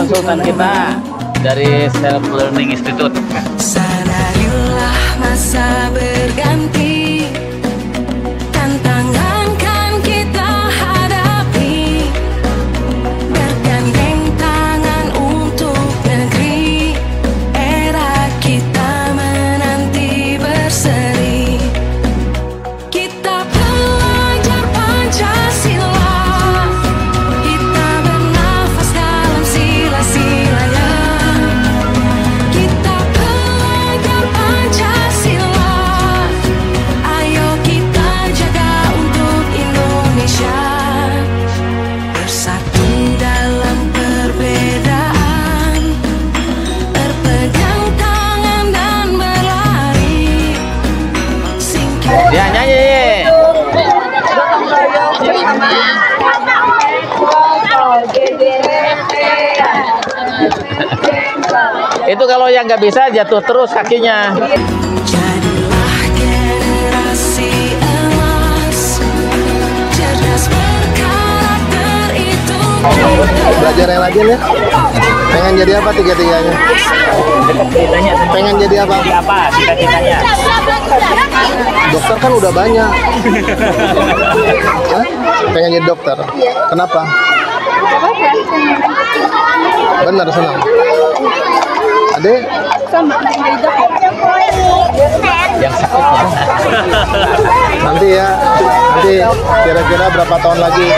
konsultan kita dari Self Learning Institute. Sadarilah masa berganti, tantangan kan kita hadapi, bergandeng tangan untuk negeri, era kita menanti berseri. Kita pelajar Pancasila, kita bernafas dalam sila-silanya. Kita pelajar Pancasila, ayo kita jaga untuk Indonesia. Bersatu dalam perbedaan, berpegang tangan dan berlari. Singkirkan Ya, nyanyi. Itu kalau yang nggak bisa jatuh terus kakinya. Jadilah generasi emas, cerdas berkarakter itu. Belajar yang rajin ya. Pengen jadi apa tiga-tiganya? Pengen jadi apa? Apa cita-citanya? Dokter kan udah banyak. Hah? Pengen jadi dokter. Kenapa? Benar senang. Adek? Yang sakit ya. Nanti ya. Nanti kira-kira berapa tahun lagi?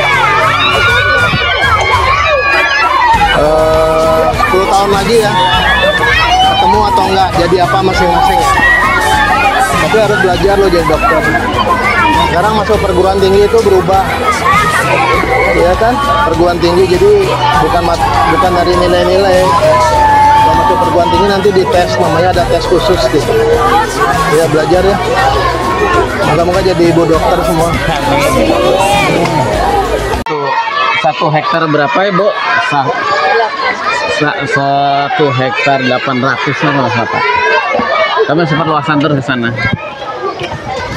10 tahun lagi ya. Ketemu atau enggak? Jadi apa masing-masing ya. Tapi harus belajar lo jadi dokter. Sekarang masuk perguruan tinggi itu berubah. Iya kan? Perguruan tinggi jadi bukan dari nilai-nilai. Kalau masuk perguruan tinggi nanti dites, namanya ada tes khusus gitu. Ya belajar ya. Moga-moga jadi ibu dokter semua. Satu hektar berapa ya, Bu? 1 hektar 800 kalau apa? Kami sempat luasan terus ke sana.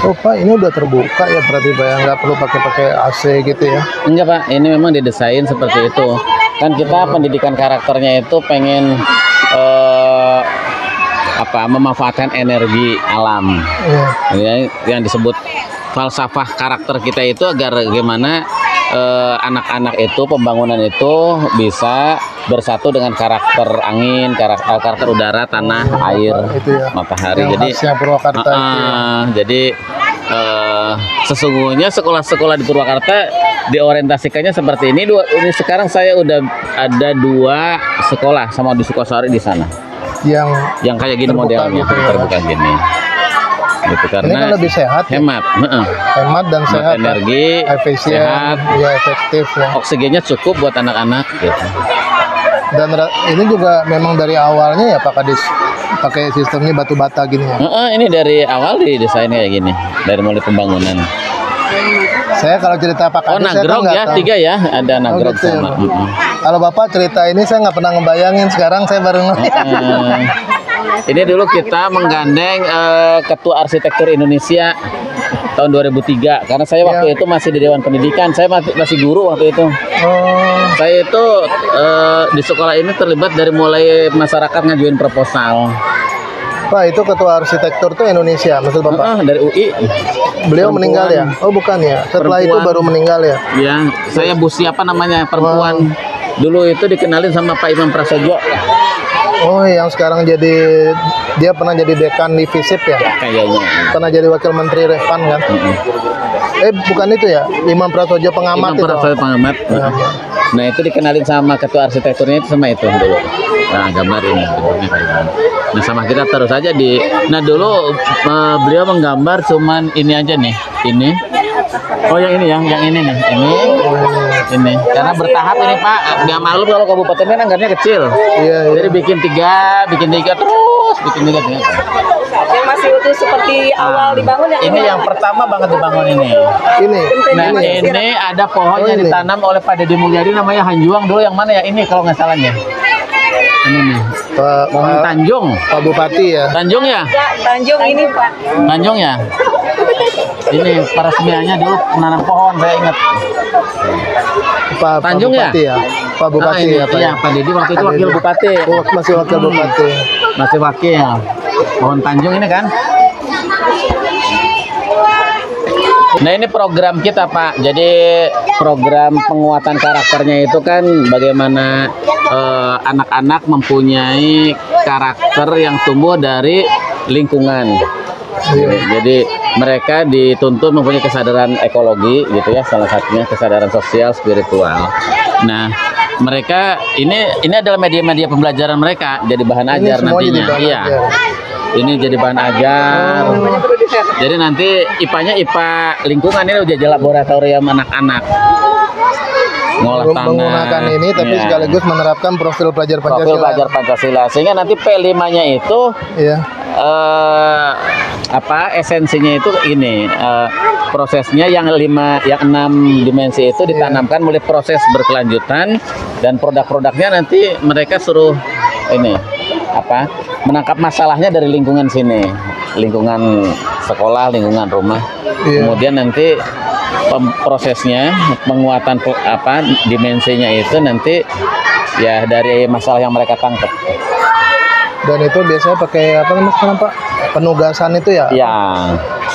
Oh Pak, ini udah terbuka ya berarti Pak ya, nggak perlu pakai AC gitu ya? Enggak Pak, ini memang didesain seperti itu. Kan kita pendidikan karakternya itu pengen memanfaatkan energi alam. Iya. Yang disebut falsafah karakter kita itu agar bagaimana anak-anak itu, pembangunan itu bisa bersatu dengan karakter angin, karakter udara, tanah, air, itu ya, matahari. yang Jadi khasnya Purwakarta itu ya. jadi sesungguhnya sekolah-sekolah di Purwakarta diorientasikannya seperti ini. Ini sekarang saya udah ada 2 sekolah sama di Sukosari di sana. Yang Yang kayak gini terbuka modelnya, gitu ya. terbuka gini. Gitu, ini karena kan lebih sehat ya? hemat, Hemat dan Hemat sehat, energi, efisien, sehat. ya efektif ya. oksigennya cukup buat anak-anak gitu. Dan ini juga memang dari awalnya ya Pak Kadis pakai sistemnya batu bata gini ya. Ini dari awal didesain kayak gini, dari mulai pembangunan. Saya kalau cerita Pak Oh, Kadis saya kan nagrog nggak ya, tahu. 3 ya, ada nagrog gitu ya, sama. Pak. Kalau Bapak cerita ini saya nggak pernah ngebayangin, sekarang saya baru ngeliat. Ini dulu kita menggandeng Ketua Arsitektur Indonesia tahun 2003 karena saya waktu itu masih di Dewan Pendidikan, saya masih guru waktu itu. Oh, Saya itu di sekolah ini terlibat dari mulai masyarakat ngajuin proposal. Pak itu ketua arsitektur tuh Indonesia, maksud Bapak? Dari UI. Beliau Perempuan. meninggal ya? Oh bukan ya, setelah itu Perempuan. baru meninggal ya? Ya, saya Bu siapa namanya perempuan. Dulu itu dikenalin sama Pak Imam Prasojo. Oh yang sekarang jadi, dia pernah jadi dekan di FISIP ya? Kayaknya. Pernah jadi wakil menteri Refan kan? Bukan itu ya? Imam Prasojo pengamat Imam itu? Prasojo pengamat. Ya. Nah itu dikenalin sama ketua arsitekturnya itu sama itu dulu. Nah gambar ini bentuknya kayak gini. Nah sama kita terus aja di. Nah dulu beliau menggambar cuman ini aja nih, ini. Oh yang ini ya, yang ini nih, ini. Karena bertahap ini Pak, nggak malu kalau kabupaten kan anggarannya kecil. Iya, iya. Jadi bikin tiga terus, bikin tiga. Yang masih utuh seperti awal dibangun yang Ini yang pertama banget dibangun ini. Ini. Nah ini ada pohon Oh, yang ini. ditanam oleh Pak Deddy Mulyadi namanya Hanjuang dulu yang mana ya? Ini kalau nggak salah ya. Ini nih. Pak Pohon Tanjung. Pak Bupati ya? Tanjung ya? Tanjung ini Pak. Tanjung ya? Ini peresmiannya dulu menanam pohon, saya ingat. Pak Tanjung ya? Bupati ya? Pak Bupati ini, ya Pak? iya, Pak Didi waktu itu Pak wakil Didi. bupati. Oh, masih wakil bupati. Masih wakil. Pohon Tanjung ini kan. Nah ini program kita Pak. Jadi program penguatan karakternya itu kan bagaimana anak-anak mempunyai karakter yang tumbuh dari lingkungan. Jadi mereka dituntut mempunyai kesadaran ekologi gitu ya, salah satunya kesadaran sosial spiritual. Nah mereka ini adalah media-media pembelajaran mereka, jadi bahan Ini ajar semua jadi nantinya. bahan Iya. ajar. Ini jadi bahan ajar. Jadi nanti IPA-nya IPA lingkungan, ini udah jadi laboratorium anak-anak. Ngolah tanah. Menggunakan ini tapi Iya. sekaligus menerapkan profil pelajar Profil Pancasila. pelajar Pancasila. Sehingga nanti P5-nya itu Iya. esensinya itu ini prosesnya yang 6 dimensi itu ditanamkan mulai proses berkelanjutan, dan produk-produknya nanti mereka suruh ini menangkap masalahnya dari lingkungan sini, lingkungan sekolah, lingkungan rumah. Iya. Kemudian nanti prosesnya penguatan dimensinya itu nanti ya dari masalah yang mereka tangkap. Dan itu biasanya pakai apa namanya sekarang Pak? Penugasan itu ya? Ya.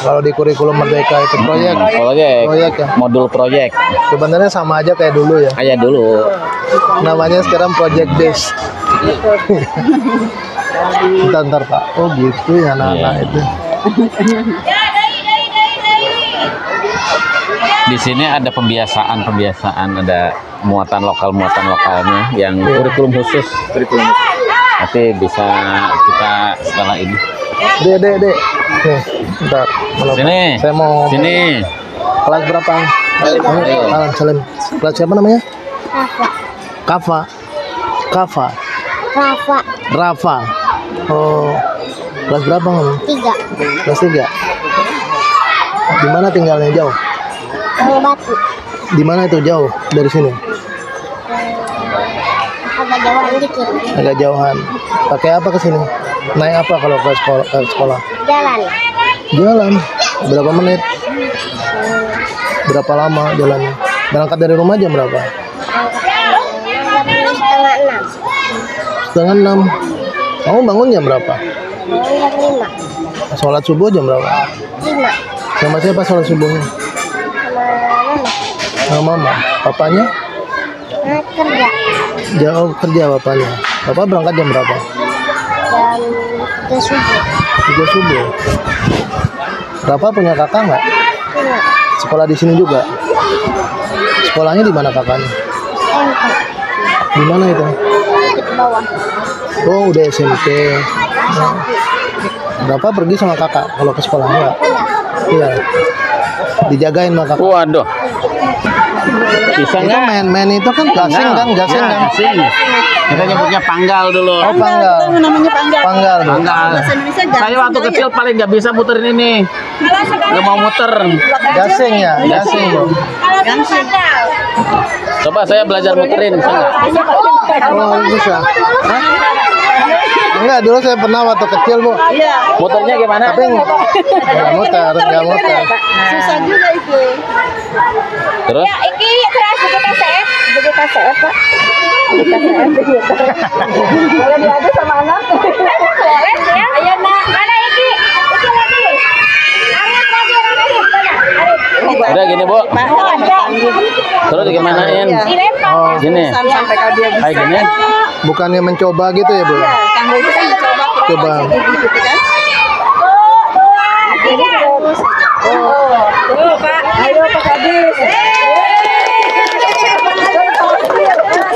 Kalau di kurikulum Merdeka itu proyek. Proyek ya. Modul proyek. Sebenarnya sama aja kayak dulu ya. Kayak dulu. Namanya sekarang project base. Ntar Pak. Oh gitu ya anak-anak Iya. itu. Di sini ada pembiasaan, ada muatan lokalnya yang kurikulum khusus. Nanti bisa kita setelah ini. Dek. Nih, bentar. Sini. Saya mau Sini. kelas berapa? Salim. Kelas siapa namanya? Kafa. Rafa. Oh. Kelas berapa kamu? 3 Kelas 3. Di mana tinggalnya jauh? Batu Di mana itu jauh dari sini? agak jauhan dikit Agak jauhan. Pakai apa ke sini? Naik apa kalau ke sekolah? jalan Jalan. Berapa menit? Berapa lama jalannya? Berangkat dari rumah jam berapa? setengah 6 setengah 6. Kamu bangun jam berapa? jam 5 Sholat subuh jam berapa? 5 Sama siapa sholat subuhnya? sama mama Sama mama. Papanya? kerja Jauh kerja bapaknya. Bapak berangkat jam berapa? jam 3 subuh 3 subuh. Bapak punya kakak nggak? punya Sekolah di sini juga? Sekolahnya di mana kakaknya? SMP Di mana itu? di bawah Oh, udah SMP. Bapak pergi sama kakak kalau ke sekolah enggak? Iya. Dijagain sama kakak. Waduh. Bisa Itu nggak? main-main itu kan gasing kan? Gasing Ya, kan? gasing. Kita nyebutnya panggal dulu. Oh, panggal. namanya panggal. Panggal. Panggal. Bahasa Indonesia gasing Saya waktu kali ya? kecil paling nggak bisa muterin ini. Nggak mau muter. Gasing ya? Gasing, Bro. Gansing. Coba saya belajar muterin, bisa nggak? Oh, bisa. Hah? Enggak, dulu saya pernah waktu kecil, Bu. Iya. Muternya gimana? Tapi enggak muter. Susah juga itu. Terus? iki keras begitu kaset Pak Boleh diadu sama anak. boleh ya ayo nak mana iki lagi Arif lagi mana Udah gini, Bu. Terus digimanain? dilempar Oh, Gini. Sampai kalau dia bisa. Kayak gini. bukannya mencoba gitu ya, Bu? Iya, Kang Boy itu kan mencoba Coba. gitu kan. ini terus Tuh, Pak. Ayo Pak Kadis.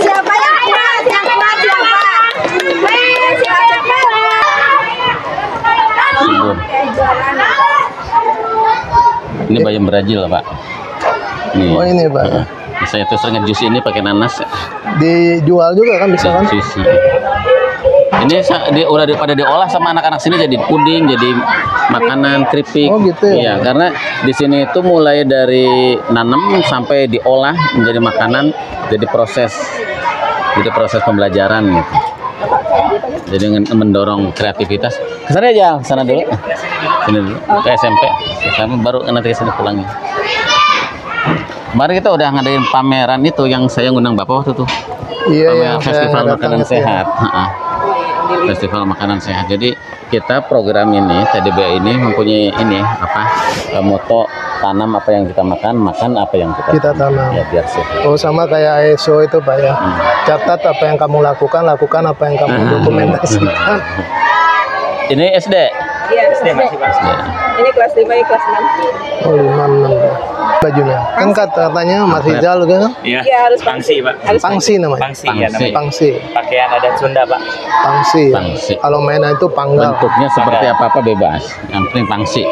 siapa ya siapa Subur. Ini bayam Brazil, Pak. Nih. Oh, ini, Pak. Saya terus ngejus ini pakai nanas. Dijual juga kan bisa kan? Sisi. Ini udah pada diolah sama anak-anak sini jadi puding, jadi makanan keripik. Oh, gitu ya? Iya, karena di sini itu mulai dari nanam sampai diolah menjadi makanan, jadi proses pembelajaran gitu. Jadi mendorong kreativitas. Kesana aja, sana dulu. Sini dulu ke SMP. Kami baru nanti ke sini pulangnya. Kemarin kita udah ngadain pameran itu yang saya ngundang Bapak waktu itu. Iya, Pameran yang saya festival nggak makanan datang itu ya. sehat. Festival makanan sehat. Jadi kita program ini TDB ini mempunyai ini moto tanam apa yang kita makan, makan apa yang Kita tanam. Ya biar sehat. Oh, sama kayak ESO itu Pak ya. Catat apa yang kamu lakukan, lakukan apa yang kamu dokumentasikan. Ini SD. Iya, SD. SD. Ini kelas 5, ini kelas 6. Oh, 5, 6. Bajunya. Kan katanya Mas Rizal kan? Iya, Iya, harus pangsi, Pak. Harus Pangsi namanya. Pangsi ya namanya. Pangsi. Pakaian adat Sunda, Pak. Pangsi. Ya. Pangsi. Kalau mainan itu panggal. Bentuknya seperti apa-apa bebas. Yang penting pangsi.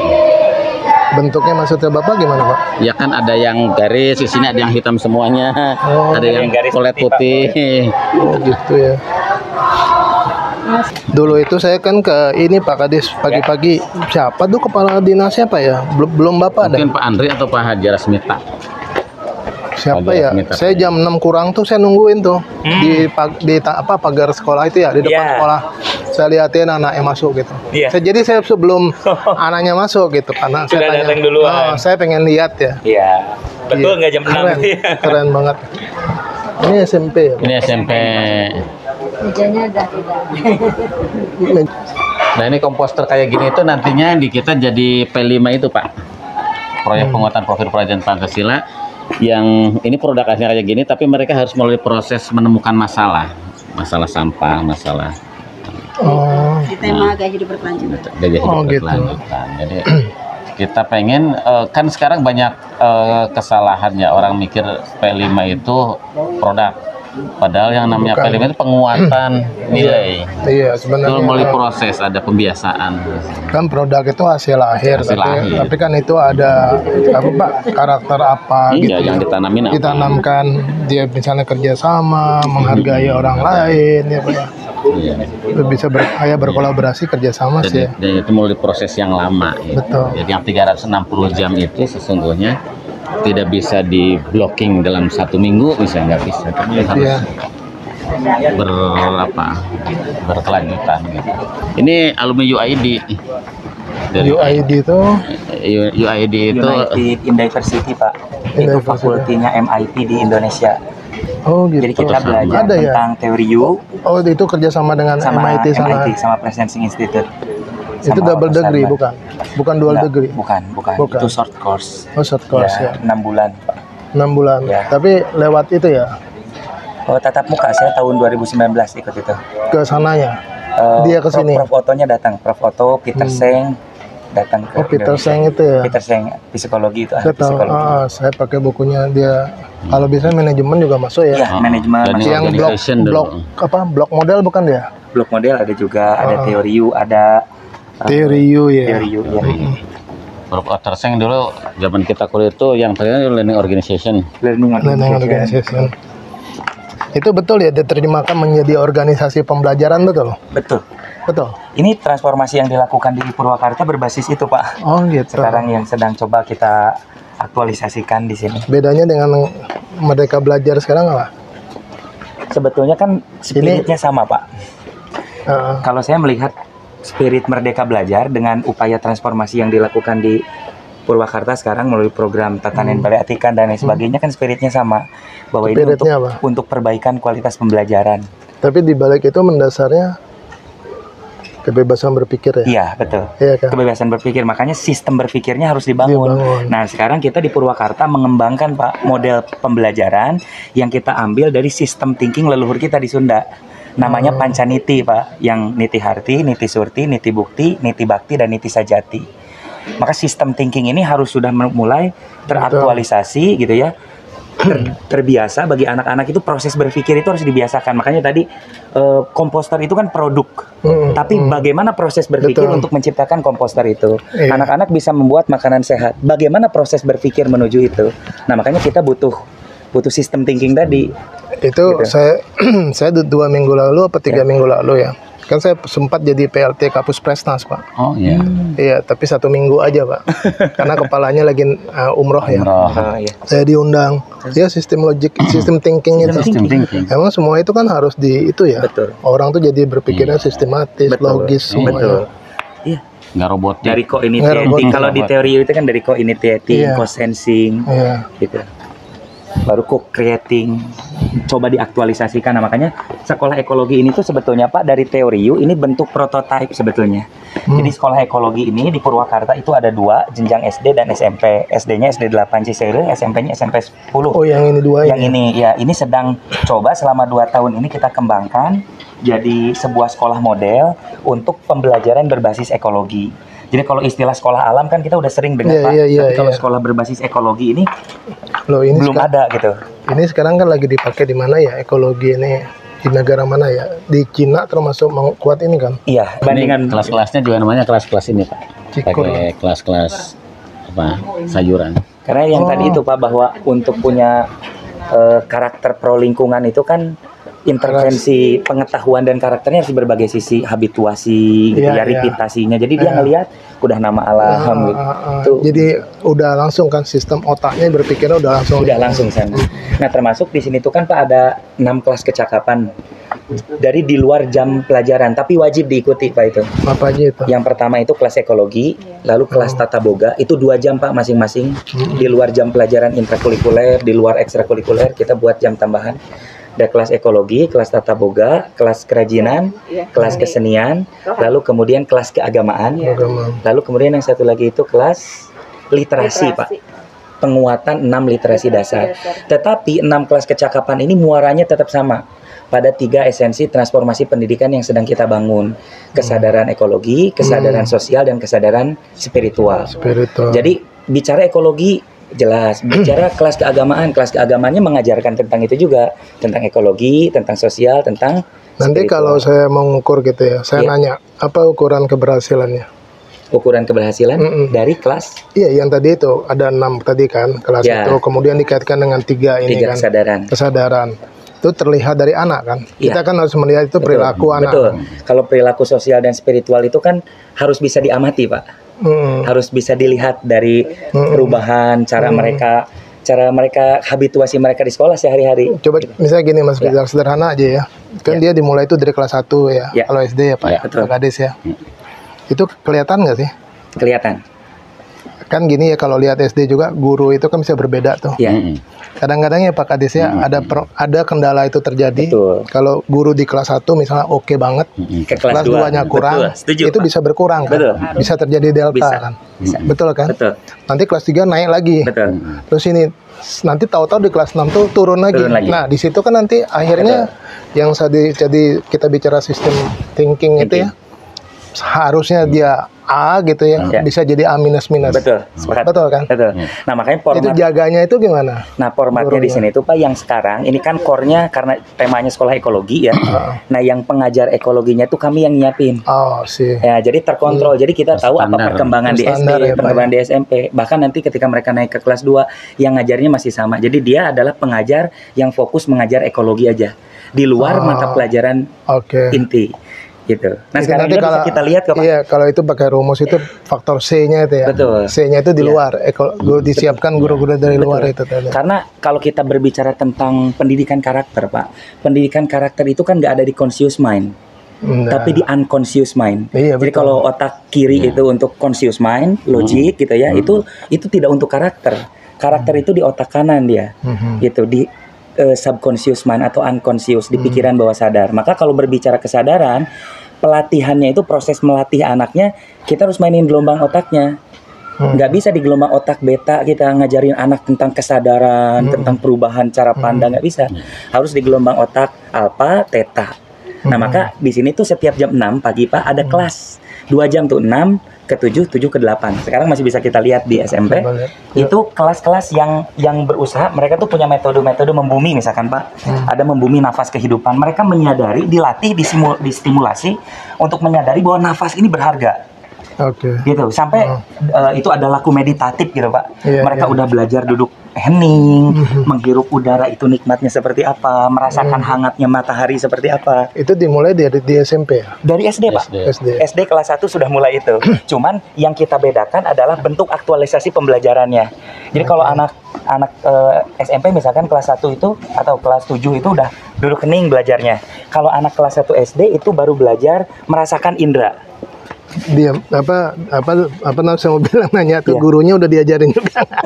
Bentuknya maksudnya Bapak gimana Pak? Ya kan ada yang garis, di sini ada yang hitam semuanya. Oh, ada yang garis kulit putih, putih. Oh gitu ya. Dulu itu saya kan ke ini Pak Kadis pagi-pagi. Siapa tuh kepala dinasnya Pak ya? Belum Bapak ada. Mungkin Pak Andri atau Pak Haji Rasmita. Siapa Pak ya? Jasmita. Saya jam 6 kurang tuh saya nungguin tuh di pagar sekolah itu ya, di depan Iya. sekolah. Saya liatin anaknya masuk gitu. Iya. Jadi saya sebelum anaknya masuk gitu karena Sudah saya datang duluan. Oh, saya pengen lihat ya. Iya. Betul nggak jam 6? Keren, keren banget. Ini SMP ya. Ini SMP. Nah ini komposter kayak gini itu nantinya di kita jadi P5 itu Pak. Proyek penguatan profil pelajaran Pancasila yang ini produk akhirnya kayak gini tapi mereka harus melalui proses menemukan masalah sampah, masalah Oh, Tema gaya hidup berkelanjutan. gaya hidup Oh, gitu. berkelanjutan. Jadi kita pengen kan sekarang banyak kesalahan ya orang mikir P5 itu produk. Padahal yang namanya Bukan. P5 itu penguatan nilai. iya Itu sebenarnya. melalui proses, ada pembiasaan. Kan produk itu hasil akhir, Hasil akhir. tapi kan itu ada apa Pak karakter apa Iya, gitu yang ya. ditanamin apa? Ditanamkan dia misalnya kerjasama, menghargai orang lain ya Pak ya. Iya. Bisa berkolaborasi kerjasama sih ya. Dan itu melalui proses yang lama. Ya. Betul. Jadi yang 360 jam itu sesungguhnya tidak bisa di blocking dalam 1 minggu, bisa nggak bisa. Tapi harus Iya. berkelanjutan. Gitu. Ini alumni UID. Dari UID itu UID itu United in Diversity, Pak. In Itu Diversity. fakultinya MIT di Indonesia. oh gitu. Jadi kita Sama. belajar Ada ya? tentang teori U Oh itu kerjasama dengan sama MIT sana. sama Presencing Institute. Itu Sama double Oxford, degree Pak. bukan dual Enggak, degree. Bukan. Bukan. Itu short course. Oh short course ya. 6 bulan, Pak. 6 bulan. Ya. Tapi lewat itu ya Oh, tatap muka saya tahun 2019 ikut itu. ke sananya. Dia ke sini. Prof Otonya datang, Prof Oto, Peter Seng datang ke Oh Peter Indonesia. Seng itu ya. Peter Seng psikologi itu, ahli Saya tahu. psikologi. Saya pakai bukunya dia. Kalau biasanya manajemen juga masuk ya. Iya, manajemen Jadi masuk. Yang blok organization dulu. blok model bukan dia? Blok model ada juga, ada teori U, ada Teori U ya. teori U ya. Prof. Otter Seng dulu zaman kita kuliah itu yang terkenal learning organization. Learning Learning organization. Organization. Itu betul ya diterjemahkan menjadi organisasi pembelajaran betul? Betul. Betul. Ini transformasi yang dilakukan di Purwakarta berbasis itu, Pak. Oh gitu. Sekarang yang sedang coba kita aktualisasikan di sini. Bedanya dengan Merdeka Belajar sekarang apa? Sebetulnya kan spiritnya sama, Pak. Heeh. Kalau saya melihat spirit Merdeka Belajar dengan upaya transformasi yang dilakukan di Purwakarta sekarang melalui program tatanan baleatikan dan lain sebagainya kan spiritnya sama, bahwa ini Spiritnya apa? untuk perbaikan kualitas pembelajaran. Tapi di balik itu mendasarnya kebebasan berpikir ya. Iya, betul. Iya kan? Kebebasan berpikir, makanya sistem berpikirnya harus dibangun. Dibangun. Nah, sekarang kita di Purwakarta mengembangkan, Pak, model pembelajaran yang kita ambil dari sistem thinking leluhur kita di Sunda. Namanya Pancaniti, Pak, yang Niti Harti, Niti Surti, Niti Bukti, Niti Bakti, dan Niti Sajati. Maka sistem thinking ini harus sudah mulai teraktualisasi gitu ya. Terbiasa bagi anak-anak itu proses berpikir itu harus dibiasakan. Makanya tadi komposter itu kan produk. Tapi bagaimana proses berpikir Betul. untuk menciptakan komposter itu? Iya. Anak-anak bisa membuat makanan sehat. Bagaimana proses berpikir menuju itu? Nah, makanya kita butuh sistem thinking tadi. Itu Gitu. saya 2 minggu lalu apa 3 minggu lalu ya. Kan saya sempat jadi PLT Kapus Presnas, Pak. Oh iya. Iya, tapi 1 minggu aja, Pak. Karena kepalanya lagi umroh ya. Umroh. Oh, iya. Saya diundang. Ya sistem logik, sistem thinking itu. Sistem thinking. Emang semua itu kan harus di itu ya. Betul. Orang tuh jadi berpikirnya sistematis, Betul. logis Betul. semuanya. Iya. nggak robotik. dari Nggak co-initiating. robotik. Kalau di teori itu kan dari co-initiating, Iya. co-sensing, Iya. gitu. Baru co-creating, coba diaktualisasikan. Nah, makanya sekolah ekologi ini tuh sebetulnya Pak dari teori ini bentuk prototipe sebetulnya. Jadi sekolah ekologi ini di Purwakarta itu ada 2, jenjang SD dan SMP. SD-nya SD 8 Ciseire, SMP-nya SMP 10. Oh, yang ini 2 Yang ini ya, ini sedang coba selama 2 tahun ini kita kembangkan jadi sebuah sekolah model untuk pembelajaran berbasis ekologi. Jadi kalau istilah sekolah alam kan kita udah sering dengar Iya, Pak, iya, iya, tapi kalau iya. sekolah berbasis ekologi ini Loh, ini belum ada gitu. Ini sekarang kan lagi dipakai di mana ya ekologi ini? Di negara mana ya? Di Cina termasuk kuat ini kan? Iya, Ini bandingan kelas-kelasnya juga namanya kelas-kelas ini Pak. Cikur. Pakai kelas-kelas apa sayuran. karena yang Oh. tadi itu Pak bahwa untuk punya karakter pro lingkungan itu kan intervensi pengetahuan dan karakternya harus berbagai sisi, habituasi gitu Iya, ya, iya. reputasinya. Jadi dia Iya. ngelihat udah nama alam gitu. Tuh. Jadi udah langsung kan sistem otaknya berpikirnya udah langsung. Udah langsung sana. Nah, termasuk di sini tuh kan Pak ada 6 kelas kecakapan dari di luar jam pelajaran, tapi wajib diikuti Pak itu. Apa aja itu? Yang pertama itu kelas ekologi, lalu kelas tata boga, itu 2 jam Pak masing-masing. Di luar jam pelajaran intrakurikuler, di luar ekstrakurikuler kita buat jam tambahan. Ada kelas ekologi, kelas tata boga, kelas kerajinan, kelas kesenian, lalu kemudian kelas keagamaan, Agama. lalu kemudian yang satu lagi itu kelas literasi Pak. Penguatan 6 literasi dasar. Tetapi 6 kelas kecakapan ini muaranya tetap sama pada 3 esensi transformasi pendidikan yang sedang kita bangun. Kesadaran ekologi, kesadaran sosial, dan kesadaran spiritual. Spiritual. Jadi bicara ekologi jelas, bicara kelas keagamaannya mengajarkan tentang itu juga, tentang ekologi, tentang sosial, tentang Nanti spiritual. kalau saya mau ngukur gitu ya, saya Iya. nanya apa ukuran keberhasilannya? Ukuran keberhasilan dari kelas Iya, yang tadi itu ada 6 tadi kan kelas Ya. itu, kemudian dikaitkan dengan 3 ini 3 kan kesadaran. kesadaran. Itu terlihat dari anak kan. Iya. Kita kan harus melihat itu perilaku anak. Betul. Kalau perilaku sosial dan spiritual itu kan harus bisa diamati, Pak. Mm. Harus bisa dilihat dari perubahan cara mereka habituasi mereka di sekolah sehari-hari. Coba misalnya gini Mas Rizal, sederhana aja ya. Kan dia dimulai itu dari kelas 1 ya. Ya. Kalau SD ya Pak, Ya, betul. Pak Kades ya. Itu kelihatan nggak sih? Kelihatan. Kan gini ya, kalau lihat SD juga guru itu kan bisa berbeda tuh. Ya. Mm-mm. Kadang-kadang ya Pak Kades ya ada kendala itu terjadi. Betul. Kalau guru di kelas 1 misalnya oke banget, Ke kelas kelas 2-nya 2. kurang, Betul. Setuju, itu Pak. bisa berkurang kan? Betul. Bisa terjadi delta Bisa. kan? Bisa. Betul kan? Betul. Nanti kelas 3 naik lagi. Betul. Terus ini nanti tahu-tahu di kelas 6 tuh turun lagi. Turun lagi. Nah, di situ kan nanti akhirnya yang jadi kita bicara sistem thinking itu ya. Harusnya dia A gitu ya, Ya. bisa jadi A minus. Betul. Sepakat. Betul kan? Betul. Nah, makanya Itu format jaganya itu gimana? Nah, formatnya di sini tuh Pak yang sekarang ini kan core-nya karena temanya sekolah ekologi ya. Nah, yang pengajar ekologinya tuh kami yang nyiapin. Oh, sih. Ya, jadi terkontrol. Jadi kita tahu apa Standar. perkembangan di SD, Standar ya, Pak, perkembangan di SMP. Bahkan nanti ketika mereka naik ke kelas 2, yang ngajarnya masih sama. Jadi dia adalah pengajar yang fokus mengajar ekologi aja. Di luar mata pelajaran Oke. inti. Gitu. Nah, Itu sekarang nanti ini bisa kita lihat kok, Pak. Iya, kalau itu pakai rumus itu faktor C-nya itu ya. Betul. C-nya itu di Iya. luar. Disiapkan guru-guru dari luar itu tadi. Karena kalau kita berbicara tentang pendidikan karakter, Pak, pendidikan karakter itu kan nggak ada di conscious mind, Nah, tapi di unconscious mind. Iya, Jadi betul. kalau otak kiri itu untuk conscious mind, logik gitu ya, itu tidak untuk karakter. Karakter itu di otak kanan dia, gitu di subconscious mind atau unconscious di pikiran bawah sadar. Maka kalau berbicara kesadaran, pelatihannya itu proses melatih anaknya, kita harus mainin gelombang otaknya. Nggak bisa di gelombang otak beta kita ngajarin anak tentang kesadaran, tentang perubahan cara pandang, nggak bisa. Harus di gelombang otak alfa, theta. Nah, maka di sini tuh setiap jam 6 pagi Pak ada kelas. 2 jam tuh 6 ke 7, 7 ke 8. Sekarang masih bisa kita lihat di SMP. Coba lihat. Itu kelas-kelas yang berusaha, mereka tuh punya metode-metode membumi misalkan Pak. Ada membumi nafas kehidupan. Mereka menyadari, dilatih, distimulasi untuk menyadari bahwa nafas ini berharga. Oke. Gitu. Sampai itu ada laku meditatif gitu Pak. Iya, Mereka iya. udah belajar duduk hening, menghirup udara itu nikmatnya seperti apa, merasakan hangatnya matahari seperti apa. Itu dimulai dari di SMP ya. Dari SD Pak. SD. SD. SD kelas 1 sudah mulai itu. Cuman yang kita bedakan adalah bentuk aktualisasi pembelajarannya. Jadi kalau anak SMP misalkan kelas 1 itu atau kelas 7 itu udah duduk hening belajarnya. Kalau anak kelas 1 SD itu baru belajar merasakan indera. dia apa namanya saya mau bilang nanya tuh Iya. gurunya udah diajarin juga nggak?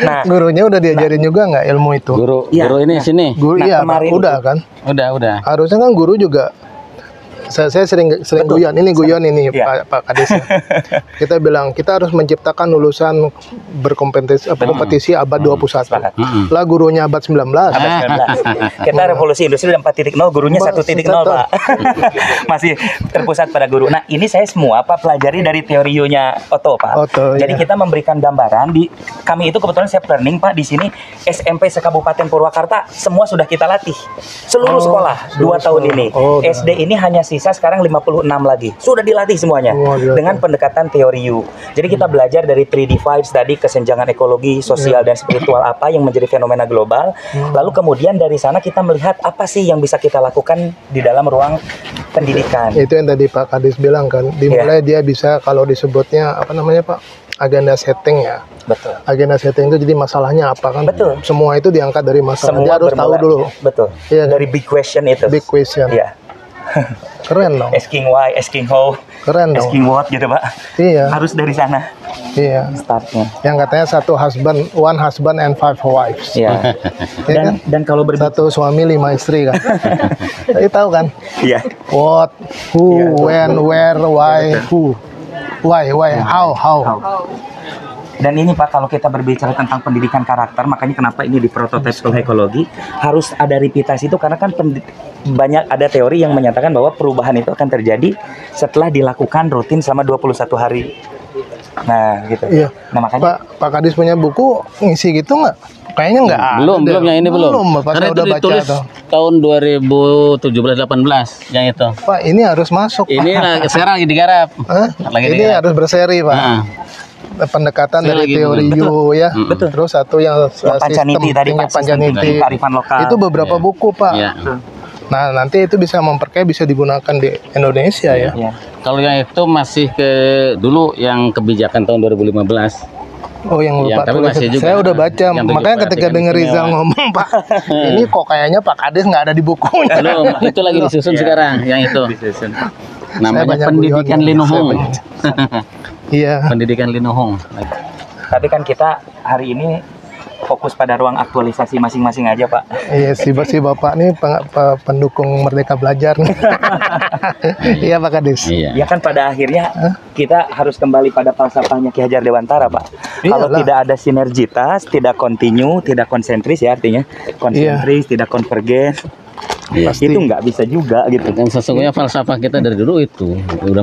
Nah, Gurunya udah diajarin juga nggak ilmu itu? Guru Iya. guru ini sini. Guru Nah, iya kemarin udah kan. Udah. Harusnya kan guru juga. Saya sering Betul. guyon ini Iya. Pak Kades. Ya. Kita bilang kita harus menciptakan lulusan berkompetisi abad 21. Sepakat. Lah gurunya abad 19. Abad 19. Kita revolusi industri 4.0, gurunya 1.0, Pak. Masih terpusat pada guru. Nah, ini saya semua Pak pelajari dari teori U-nya Otto, Pak. Otto, Jadi iya. kita memberikan gambaran di kami itu kebetulan saya learning, Pak, di sini SMP sekabupaten Purwakarta semua sudah kita latih. Seluruh sekolah 2 tahun ini. Oh, udah. SD ini hanya sisa sekarang 56 lagi. Sudah dilatih semuanya Oh, dilatih. dengan pendekatan teori U. Jadi kita belajar dari 3D vibes tadi, kesenjangan ekologi, sosial dan spiritual apa yang menjadi fenomena global. Lalu kemudian dari sana kita melihat apa sih yang bisa kita lakukan di dalam ruang pendidikan. Itu yang tadi Pak Kadis bilang kan, dimulai dia bisa kalau disebutnya apa namanya Pak, agenda setting ya. Betul. Agenda setting itu jadi masalahnya apa kan? Betul. Semua itu diangkat dari masalah. Semua Dia harus tahu bermula- dulu. Betul. Iya, Dari big question itu. Big question. Iya. Keren dong. Asking why, asking how, Keren dong. asking what gitu, Pak. Iya. Harus dari sana Iya. startnya. Yang katanya one husband and 5 wives. Iya. Iya kan? Dan kalau berbicara, Satu suami 5 istri kan. Tapi tahu kan? iya. What, who, Iya. when, where, why, who. Why, how. Dan ini Pak, kalau kita berbicara tentang pendidikan karakter, makanya kenapa ini di prototipe sekolah ekologi harus ada repitasi itu, karena kan banyak ada teori yang menyatakan bahwa perubahan itu akan terjadi setelah dilakukan rutin selama 21 hari. Nah, gitu. Iya. Nah, makanya Pak Kadis punya buku ngisi gitu nggak? Kayaknya nggak ada. Belum deh. yang ini belum. Pak, Karena saya itu udah baca ditulis tuh. tahun 2017-18 yang itu. Pak, ini harus masuk. Ini sekarang lagi digarap. Hah? Lagi Ini digarap. harus berseri, Pak. Heeh. Pendekatan Saya dari lagi teori belum. U ya. Betul. Terus satu yang Pancaniti tadi, Pak, sistem Pancaniti. kearifan lokal. Itu beberapa Iya. buku, Pak. Iya. Nah, nanti itu bisa memperkaya, bisa digunakan di Indonesia ya. Iya. Kalau yang itu masih ke dulu yang kebijakan tahun 2015. Oh, yang Iya, Pak tapi tulis masih itu. juga Saya udah baca, yang tujuh makanya ketika perhatikan dengar Rizal istimewa. ngomong, Pak, ini kok kayaknya Pak Kadis nggak ada di bukunya. Belum, itu lagi disusun sekarang yang itu. Namanya banyak pendidikan guyon, Linuhung. Iya. Pendidikan Linuhung. Tapi kan kita hari ini fokus pada ruang aktualisasi masing-masing aja, Pak. Iya, si Bapak nih pendukung Merdeka Belajar nih. Iya, Pak Kadis. Iya. Ya kan pada akhirnya kita harus kembali pada falsafahnya Ki Hajar Dewantara, Pak. Kalau Iyalah. tidak ada sinergitas, tidak kontinu, tidak konsentris ya artinya. Konsentris, tidak konvergen. Iya. Pasti. Itu nggak bisa juga gitu. Dan sesungguhnya falsafah kita dari dulu itu udah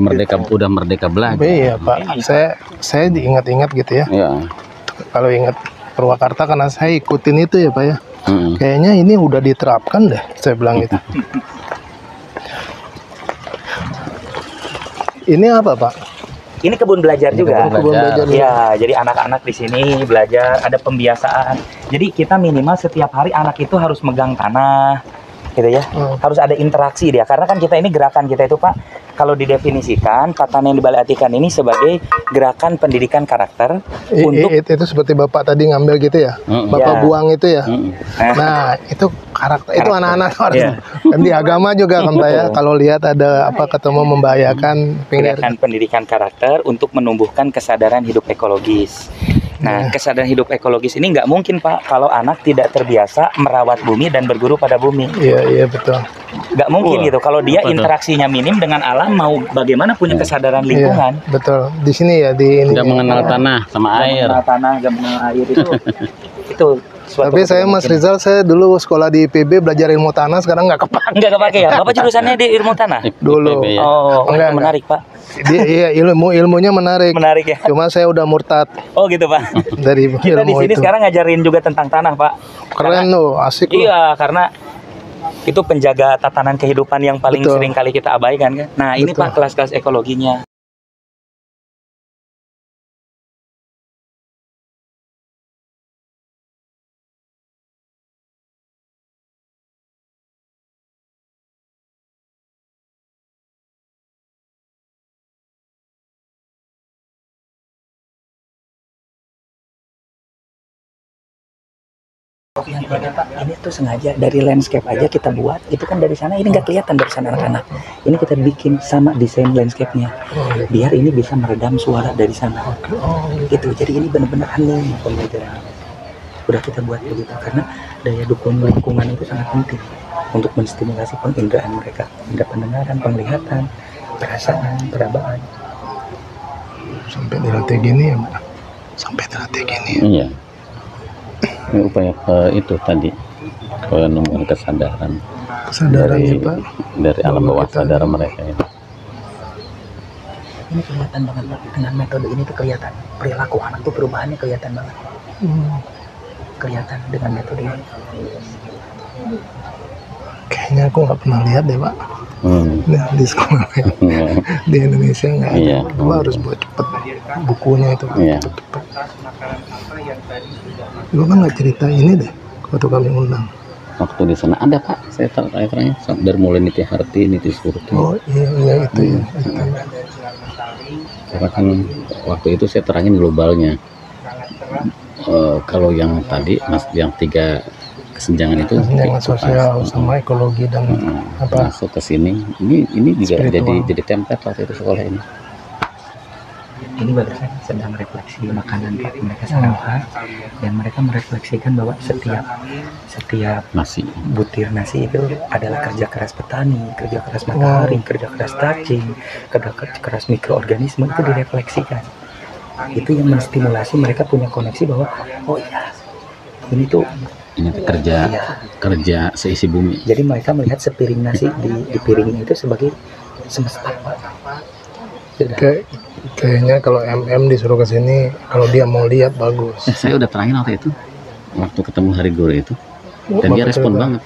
merdeka belajar. Iya, Pak. Saya diingat-ingat gitu ya. Iya. Kalau ingat Purwakarta karena saya ikutin itu ya, Pak ya. Mm. Kayaknya ini udah diterapkan deh, saya bilang gitu. Ini apa, Pak? Ini kebun belajar juga. Kebun belajar. Ya, jadi anak-anak di sini belajar, ada pembiasaan. Jadi kita minimal setiap hari anak itu harus megang tanah, gitu ya. Harus ada interaksi dia. Karena kan kita ini gerakan kita itu, Pak, kalau didefinisikan, tatanan yang dibalikatikan ini sebagai gerakan pendidikan karakter untuk Itu seperti Bapak tadi ngambil gitu ya. Bapak Ya. buang itu ya. Mm. Nah, itu karakter itu anak-anak harus. Iya. Dan di agama juga kan, Pak ya. Kalau lihat ada apa ketemu membahayakan pinggir. gerakan pendidikan karakter untuk menumbuhkan kesadaran hidup ekologis. Nah, kesadaran hidup ekologis ini nggak mungkin, Pak, kalau anak tidak terbiasa merawat bumi dan berguru pada bumi. Iya, betul. Nggak mungkin Wah, gitu. Kalau dia apa tuh? interaksinya minim dengan alam, mau bagaimana punya kesadaran lingkungan? Iya, betul. Di sini ya di ini. Nggak mengenal tanah sama Nggak air. mengenal tanah, nggak mengenal air itu suatu Tapi saya Mas ketidakmungkinan. Rizal, saya dulu sekolah di IPB belajar ilmu tanah, sekarang nggak kepake. Nggak kepake ya? Bapak jurusannya di ilmu tanah? Dulu. IPB ya. Oh, Enggak, menarik, Pak. Dia iya ilmunya menarik. Menarik ya. Cuma saya udah murtad Oh, gitu, Pak. dari Kita di ilmu sini itu. sekarang ngajarin juga tentang tanah, Pak. Keren loh, asik loh. Iya, karena itu penjaga tatanan kehidupan yang paling Betul. sering kali kita abaikan kan. Nah, ini Betul. Pak kelas-kelas ekologinya. Yang Pak, ini tuh sengaja dari landscape aja kita buat. Itu kan dari sana ini nggak kelihatan dari sana anak-anak. Ini kita bikin sama desain landscape-nya. Biar ini bisa meredam suara dari sana. Gitu. Jadi ini benar-benar hening pembelajaran. Udah kita buat begitu karena daya dukung lingkungan itu sangat penting untuk menstimulasi penginderaan mereka, indera pendengaran, penglihatan, perasaan, perabaan. Sampai dilatih gini ya, Mbak. Sampai dilatih gini. Iya. Ini upaya itu tadi menemukan kesadaran Kesadarannya, dari, Pak. dari alam bawah Kita- sadar mereka ini. Ini kelihatan banget Pak. Dengan metode ini tuh kelihatan perilaku anak tuh perubahannya kelihatan banget. Kelihatan dengan metode ini. Kayaknya aku nggak pernah lihat deh, Pak. Nah, di sekolah di Indonesia nggak ada. Iya. Coba harus buat cepet bukunya itu. Iya. Cepet. Lu kan nggak cerita ini deh waktu kami undang. Waktu di sana ada Pak, saya terakhirnya dari mulai Niti Harti, Niti Surti. Oh iya itu ya. Itu. Karena kan waktu itu saya terangin globalnya. Kalau yang tadi mas yang 3 kesenjangan itu Kesenjangan sosial sama ekologi dan apa? masuk ke sini. Ini juga Spiritual. jadi template waktu itu sekolah ini. Ini barusan sedang refleksi makanan Pak. Mereka sarapan dan mereka merefleksikan bahwa setiap Masih. butir nasi itu adalah kerja keras petani, kerja keras matahari, kerja keras cacing, kerja keras mikroorganisme itu direfleksikan. Itu yang menstimulasi mereka punya koneksi bahwa oh iya ini tuh Ini kerja seisi bumi. jadi mereka melihat sepiring nasi di piringnya itu sebagai semesta. Sudah. Kayaknya kalau MM disuruh ke sini, kalau dia mau lihat bagus. Saya udah terangin waktu itu, waktu ketemu Hari Guru itu, dan dia Bapak respon cerita. banget.